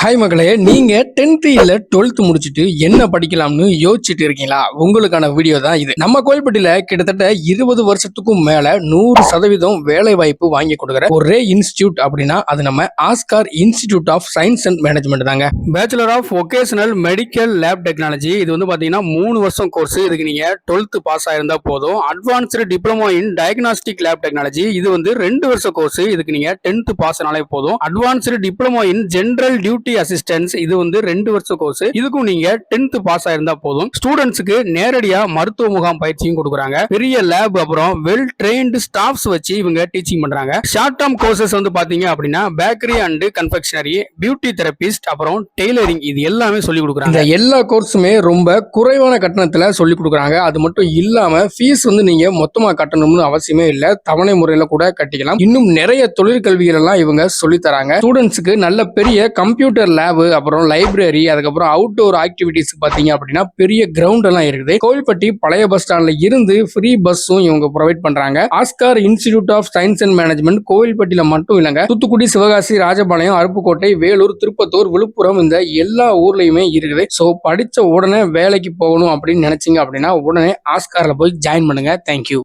Hi மகளே, நீங்க 10th இல்ல 12th முடிச்சுட்டு என்ன படிக்கலாம்னு யோசிச்சுட்டு இருக்கீங்களா? உங்களுக்கான வீடியோ தான் இது. நம்ம கோயில்பட்டியில கிட்டத்தட்ட 20 வருஷத்துக்கும் மேல 100% வேலை வாய்ப்பு வாங்கி கொடுக்குற ஒரே இன்ஸ்டிடியூட் அப்படின்னா அது நம்ம Oscar institute of science and management தாங்க. Bachelor of vocational medical lab technology. இது வந்து பாத்தீங்கன்னா 3 வருஷம் கோர்ஸ். இதுக்கு நீங்க 12th பாஸ் ஆயிருந்தா போதும். Advanced diploma in diagnostic lab technology. இது வந்து 2 வருஷம் கோர்ஸ். இதுக்கு நீங்க 10th பாஸ் ஆனாலே போதும். Advanced diploma in general duty assistance. இது வந்து 2 வருஷ கோர்ஸ். இதுக்கும் நீங்க 10th பாஸ் ஆயிருந்தா போதும். ஸ்டூடெண்ட்ஸ்க்கு நேரடியா மருத்துவ முகாம் பயிற்சியும் கொடுக்குறாங்க. பெரிய லேப் அப்புறம் வெல் ட்ரெயின்டு ஸ்டாஃப்ஸ் வச்சு இவங்க டீச்சிங் பண்றாங்க. ஷார்ட் டேர்ம் கோர்சஸ் வந்து பாத்தீங்க அப்படின்னா bakery and confectionery, beauty therapist அப்புறம் டெய்லரிங் இது எல்லாமே சொல்லி கொடுக்குறாங்க. இந்த எல்லா கோர்ஸுமே ரொம்ப குறைவான கட்டணத்துல சொல்லி கொடுக்குறாங்க. அது மட்டும் இல்லாம ஃபீஸ் வந்து நீங்க மொத்தமா கட்டணும்னு அவசியமே இல்ல, தவணை முறையில கூட கட்டிக்கலாம். இன்னும் நிறைய தொழிற்கல்விகள் எல்லாம் இவங்க சொல்லி தராங்க. ஸ்டூடெண்ட்ஸ்க்கு நல்ல பெரிய கம்ப்யூட்டர் லேப் அப்புறம் லைப்ரரி, அதுக்கப்புறம் அவுட்டோர் ஆக்டிவிட்டிஸ் பாத்தீங்க அப்படின்னா பெரிய கிரவுண்ட் எல்லாம் இருக்குது. கோவில்பட்டி பழைய பஸ் ஸ்டாண்ட்ல இருந்து ஃப்ரீ பஸ்ஸும் இவங்க ப்ரொவைட் பண்றாங்க. Oscar institute of science and management கோவில்பட்டியில மட்டும் இல்லங்க, தூத்துக்குடி, சிவகாசி, ராஜபாளையம், அருப்புக்கோட்டை, வேலூர், திருப்பத்தூர், விழுப்புரம் இந்த எல்லா ஊர்லயுமே இருக்குது. சோ படிச்ச உடனே வேலைக்கு போகணும் அப்படின்னு நினைச்சீங்க அப்படின்னா உடனே ஆஸ்கார்ல போய் ஜாயின் பண்ணுங்க. தேங்க்யூ.